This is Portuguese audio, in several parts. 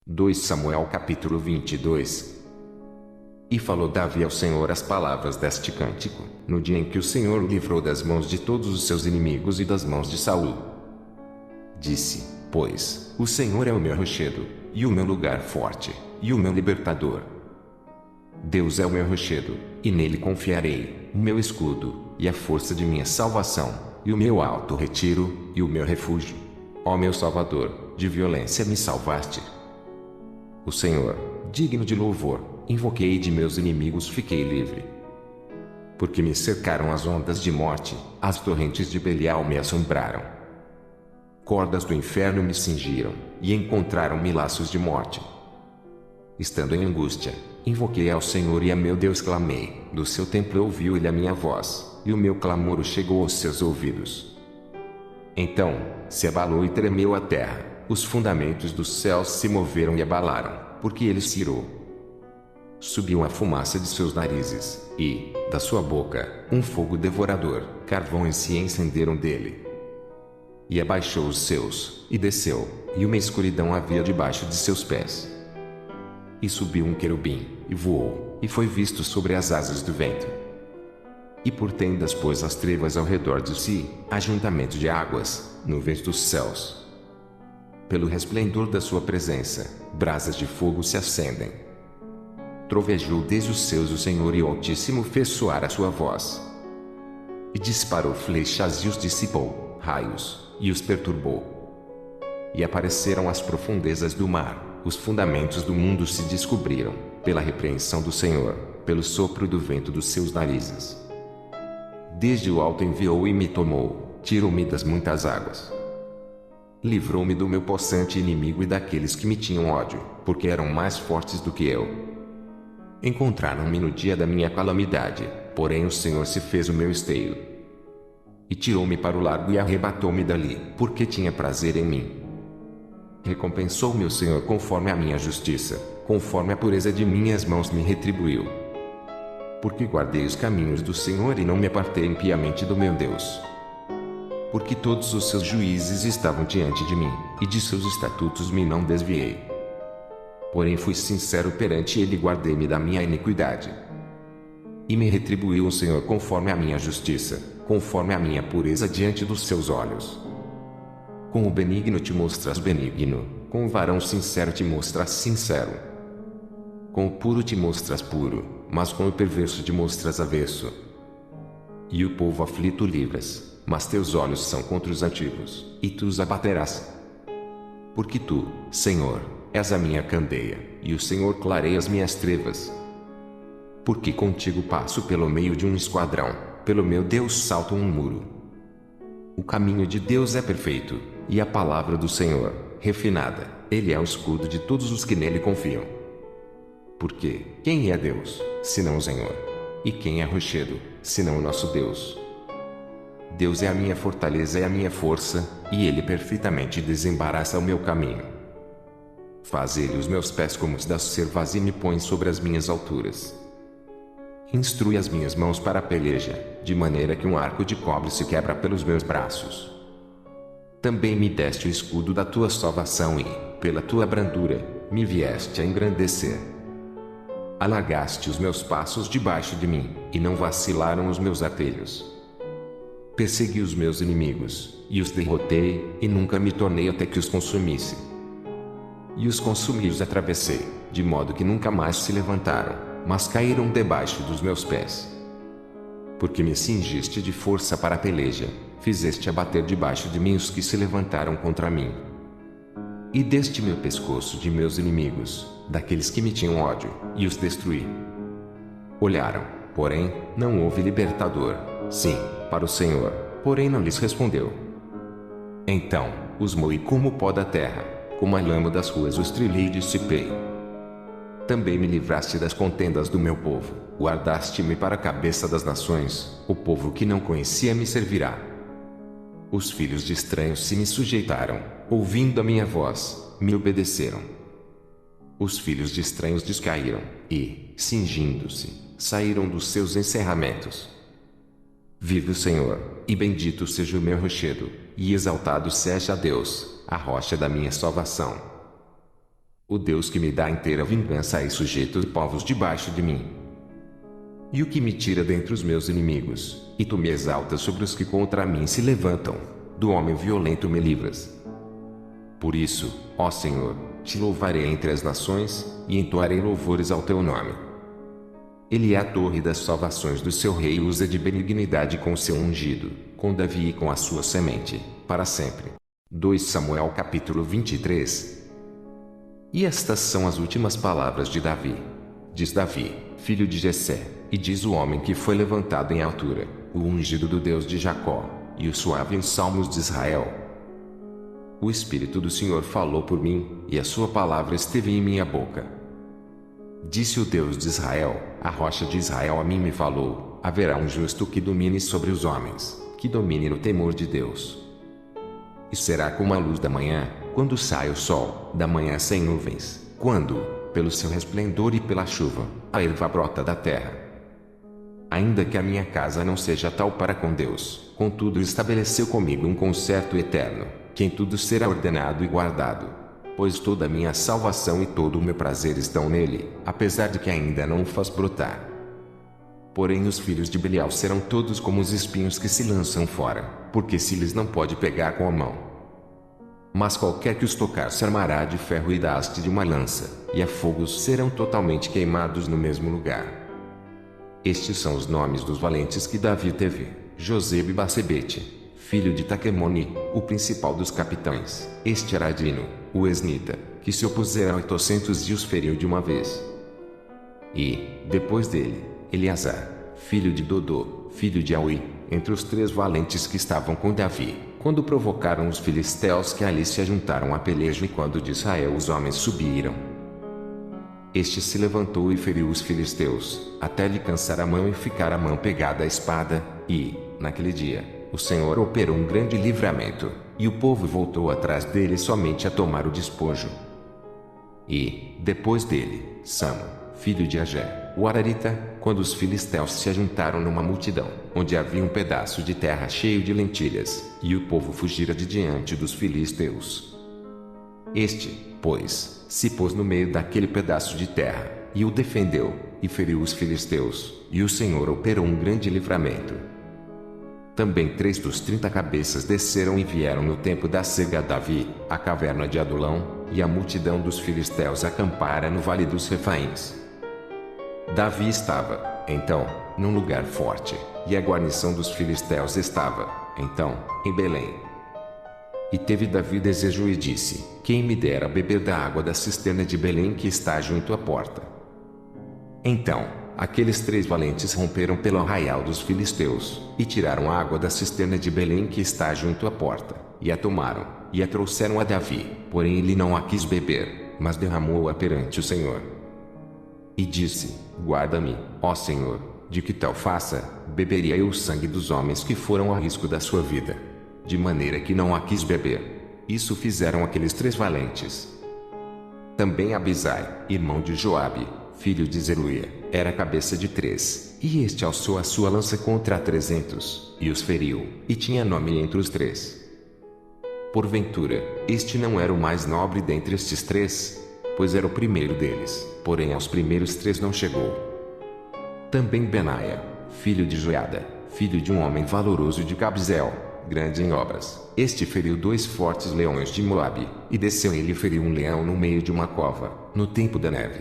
2 Samuel capítulo 22. E falou Davi ao Senhor as palavras deste cântico, no dia em que o Senhor o livrou das mãos de todos os seus inimigos e das mãos de Saul. Disse, pois, o Senhor é o meu rochedo, e o meu lugar forte, e o meu libertador. Deus é o meu rochedo, e nele confiarei, o meu escudo, e a força de minha salvação, e o meu alto retiro, e o meu refúgio. Ó meu Salvador, de violência me salvaste. O Senhor, digno de louvor, invoquei e de meus inimigos fiquei livre. Porque me cercaram as ondas de morte, as torrentes de Belial me assombraram. Cordas do inferno me cingiram, e encontraram-me laços de morte. Estando em angústia, invoquei ao Senhor e a meu Deus clamei, do seu templo ouviu ele a minha voz, e o meu clamor chegou aos seus ouvidos. Então, se abalou e tremeu a terra, os fundamentos dos céus se moveram e abalaram, porque ele se irou. Subiu a fumaça de seus narizes, e, da sua boca, um fogo devorador, carvões se encenderam dele. E abaixou os seus, e desceu, e uma escuridão havia debaixo de seus pés. E subiu um querubim, e voou, e foi visto sobre as asas do vento. E por tendas pôs as trevas ao redor de si, ajuntamento de águas, nuvens dos céus. Pelo resplendor da sua presença, brasas de fogo se acendem. Trovejou desde os céus o Senhor e o Altíssimo fez soar a sua voz. E disparou flechas e os dissipou, raios, e os perturbou. E apareceram as profundezas do mar, os fundamentos do mundo se descobriram, pela repreensão do Senhor, pelo sopro do vento dos seus narizes. Desde o alto enviou e me tomou, tirou-me das muitas águas. Livrou-me do meu possante inimigo e daqueles que me tinham ódio, porque eram mais fortes do que eu. Encontraram-me no dia da minha calamidade, porém o Senhor se fez o meu esteio. E tirou-me para o largo e arrebatou-me dali, porque tinha prazer em mim. Recompensou-me o Senhor conforme a minha justiça, conforme a pureza de minhas mãos me retribuiu. Porque guardei os caminhos do Senhor e não me apartei impiamente do meu Deus. Porque todos os seus juízes estavam diante de mim, e de seus estatutos me não desviei. Porém fui sincero perante ele e guardei-me da minha iniquidade. E me retribuiu o Senhor conforme a minha justiça, conforme a minha pureza diante dos seus olhos. Com o benigno te mostras benigno, com o varão sincero te mostras sincero. Com o puro te mostras puro, mas com o perverso te mostras avesso. E o povo aflito livras, mas teus olhos são contra os altivos, e tu os abaterás. Porque tu, Senhor, és a minha candeia, e o Senhor clareia as minhas trevas. Porque contigo passo pelo meio de um esquadrão, pelo meu Deus salto um muro. O caminho de Deus é perfeito, e a palavra do Senhor, refinada, ele é o escudo de todos os que nele confiam. Porque, quem é Deus, senão o Senhor? E quem é rochedo, senão o nosso Deus? Deus é a minha fortaleza e a minha força, e ele perfeitamente desembaraça o meu caminho. Faz ele os meus pés como os das cervas e me põe sobre as minhas alturas. Instrui as minhas mãos para a peleja, de maneira que um arco de cobre se quebra pelos meus braços. Também me deste o escudo da tua salvação e, pela tua brandura, me vieste a engrandecer. Alagaste os meus passos debaixo de mim, e não vacilaram os meus artelhos. Persegui os meus inimigos, e os derrotei, e nunca me tornei até que os consumisse. E os consumi e os atravessei, de modo que nunca mais se levantaram, mas caíram debaixo dos meus pés. Porque me cingiste de força para a peleja, fizeste abater debaixo de mim os que se levantaram contra mim. E deste meu pescoço de meus inimigos, daqueles que me tinham ódio, e os destruí. Olharam, porém, não houve libertador, sim, para o Senhor, porém não lhes respondeu. Então, os moí como o pó da terra, como a lama das ruas os trilhei e dissipei. Também me livraste das contendas do meu povo, guardaste-me para a cabeça das nações, o povo que não conhecia me servirá. Os filhos de estranhos se me sujeitaram, ouvindo a minha voz, me obedeceram. Os filhos de estranhos descaíram, e, cingindo-se, saíram dos seus encerramentos. Vive o Senhor, e bendito seja o meu rochedo, e exaltado seja Deus, a rocha da minha salvação. O Deus que me dá inteira vingança e sujeita os povos debaixo de mim. E o que me tira dentre os meus inimigos, e tu me exaltas sobre os que contra mim se levantam. Do homem violento me livras. Por isso, ó Senhor, te louvarei entre as nações, e entoarei louvores ao teu nome. Ele é a torre das salvações do seu rei e usa de benignidade com o seu ungido, com Davi e com a sua semente, para sempre. 2 Samuel capítulo 23. E estas são as últimas palavras de Davi. Diz Davi, filho de Jessé, e diz o homem que foi levantado em altura, o ungido do Deus de Jacó, e o suave em salmos de Israel. O Espírito do Senhor falou por mim, e a sua palavra esteve em minha boca. Disse o Deus de Israel, a rocha de Israel a mim me falou, haverá um justo que domine sobre os homens, que domine no temor de Deus. E será como a luz da manhã, quando sai o sol, da manhã sem nuvens, quando, pelo seu resplendor e pela chuva, a erva brota da terra. Ainda que a minha casa não seja tal para com Deus, contudo estabeleceu comigo um concerto eterno, que em tudo será ordenado e guardado. Pois toda a minha salvação e todo o meu prazer estão nele, apesar de que ainda não o faz brotar. Porém os filhos de Belial serão todos como os espinhos que se lançam fora, porque se lhes não pode pegar com a mão. Mas qualquer que os tocar se armará de ferro e da haste de uma lança, e a fogo serão totalmente queimados no mesmo lugar. Estes são os nomes dos valentes que Davi teve: Josebe-Basebete, filho de Taquemoni, o principal dos capitães. Este era Adino, o esnita, que se opusera a 800 e os feriu de uma vez. E, depois dele, Eleazar, filho de Dodô, filho de Aui, entre os 3 valentes que estavam com Davi, quando provocaram os filisteus que ali se ajuntaram a pelejo e quando de Israel os homens subiram. Este se levantou e feriu os filisteus, até lhe cansar a mão e ficar a mão pegada à espada, e, naquele dia, o Senhor operou um grande livramento, e o povo voltou atrás dele somente a tomar o despojo. E, depois dele, Samo, filho de Agé, o Ararita, quando os filisteus se ajuntaram numa multidão, onde havia um pedaço de terra cheio de lentilhas, e o povo fugira de diante dos filisteus. Este, pois, se pôs no meio daquele pedaço de terra, e o defendeu, e feriu os filisteus, e o Senhor operou um grande livramento. Também 3 dos 30 cabeças desceram e vieram no tempo da cega a Davi, à caverna de Adulão, e a multidão dos filisteus acampara no vale dos Refaíns. Davi estava, então, num lugar forte, e a guarnição dos filisteus estava, então, em Belém. E teve Davi desejo e disse: quem me dera beber da água da cisterna de Belém que está junto à porta. Então, aqueles 3 valentes romperam pelo arraial dos filisteus, e tiraram a água da cisterna de Belém que está junto à porta, e a tomaram, e a trouxeram a Davi, porém ele não a quis beber, mas derramou-a perante o Senhor. E disse: guarda-me, ó Senhor, de que tal faça, beberia eu o sangue dos homens que foram a risco da sua vida. De maneira que não a quis beber. Isso fizeram aqueles 3 valentes. Também Abisai, irmão de Joabe, filho de Zeruia, era a cabeça de 3, e este alçou a sua lança contra 300, e os feriu, e tinha nome entre os 3. Porventura, este não era o mais nobre dentre estes 3, pois era o primeiro deles, porém aos primeiros 3 não chegou. Também Benaia, filho de Joiada, filho de um homem valoroso de Cabzel, grande em obras, este feriu 2 fortes leões de Moabe, e desceu ele e feriu um leão no meio de uma cova, no tempo da neve.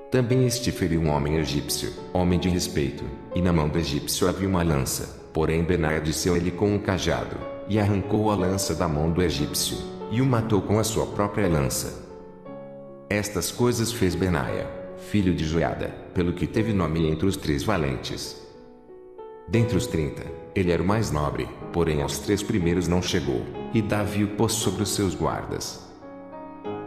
Também este feriu um homem egípcio, homem de respeito, e na mão do egípcio havia uma lança, porém Benaia desceu ele com um cajado, e arrancou a lança da mão do egípcio, e o matou com a sua própria lança. Estas coisas fez Benaia, filho de Joiada, pelo que teve nome entre os 3 valentes. Dentre os 30, ele era o mais nobre, porém aos 3 primeiros não chegou, e Davi o pôs sobre os seus guardas.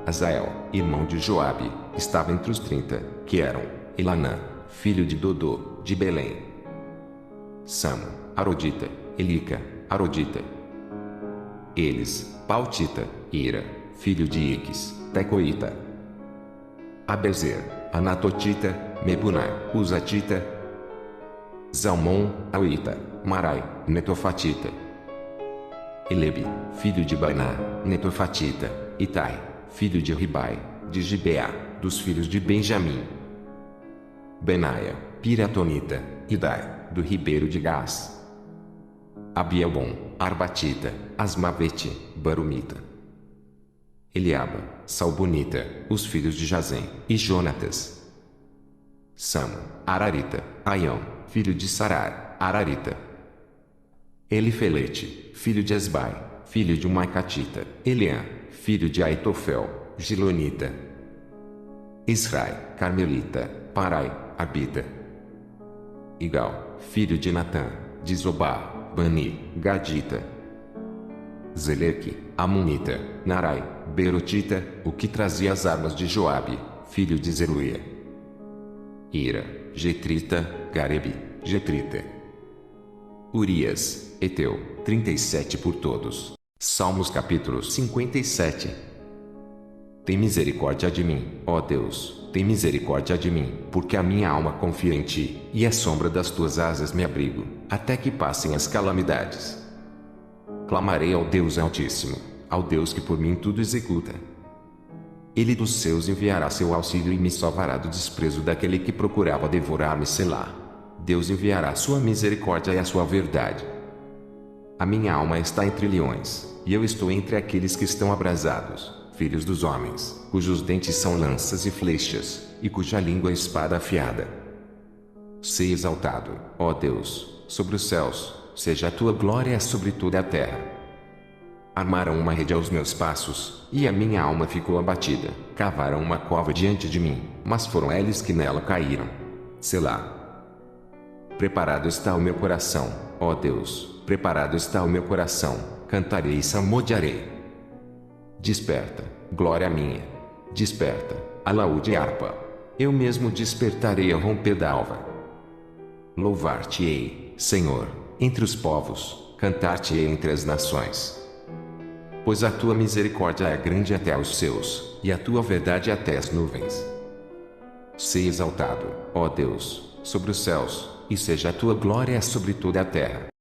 Azael, irmão de Joabe, estava entre os 30, que eram Elanã, filho de Dodô, de Belém. Samo, Arodita, Elica, Arodita. Eles, Pautita, Ira, filho de Iques, Tecoíta. Abezer, Anatotita, Mebunai, Uzatita. Zalmon, Auita, Marai, Netofatita. Elebe, filho de Baná, Netofatita, Itai, filho de Ribai, de Gibeá, dos filhos de Benjamim; Benaia, piratonita, Idai, do ribeiro de Gás; Abielbom, Arbatita, Asmavete, Barumita; Eliaba, Salbonita, os filhos de Jazem, e Jonatas; Samo, Ararita, Aião, filho de Sarar, Ararita; Elifelete, filho de Esbai, filho de Maicatita; Eliã, filho de Aitofel, Gilonita; Israel, Carmelita; Parai, Arbita; Igal, filho de Natã, de Zobá, Bani, Gadita; Zeleque, Amonita; Narai, Berotita, o que trazia as armas de Joabe, filho de Zeruia; Ira, Getrita, Garebi, Getrita; Urias, Eteu, 37 por todos. Salmos capítulo 57. Tem misericórdia de mim, ó Deus, tem misericórdia de mim, porque a minha alma confia em ti, e à sombra das tuas asas me abrigo, até que passem as calamidades. Clamarei ao Deus Altíssimo, ao Deus que por mim tudo executa. Ele dos seus enviará seu auxílio e me salvará do desprezo daquele que procurava devorar-me, Selá. Deus enviará sua misericórdia e a sua verdade. A minha alma está entre leões, e eu estou entre aqueles que estão abrasados, filhos dos homens, cujos dentes são lanças e flechas, e cuja língua é espada afiada. Sei exaltado, ó Deus, sobre os céus, seja a tua glória sobre toda a terra. Armaram uma rede aos meus passos, e a minha alma ficou abatida. Cavaram uma cova diante de mim, mas foram eles que nela caíram. Selá. Preparado está o meu coração, ó Deus, preparado está o meu coração, cantarei e salmodiarei. Desperta, glória minha. Desperta, alaúde e harpa. Eu mesmo despertarei ao romper da alva. Louvar-te-ei, Senhor, entre os povos, cantar-te-ei entre as nações. Pois a tua misericórdia é grande até aos céus, e a tua verdade até as nuvens. Sei exaltado, ó Deus, sobre os céus, e seja a tua glória sobre toda a terra.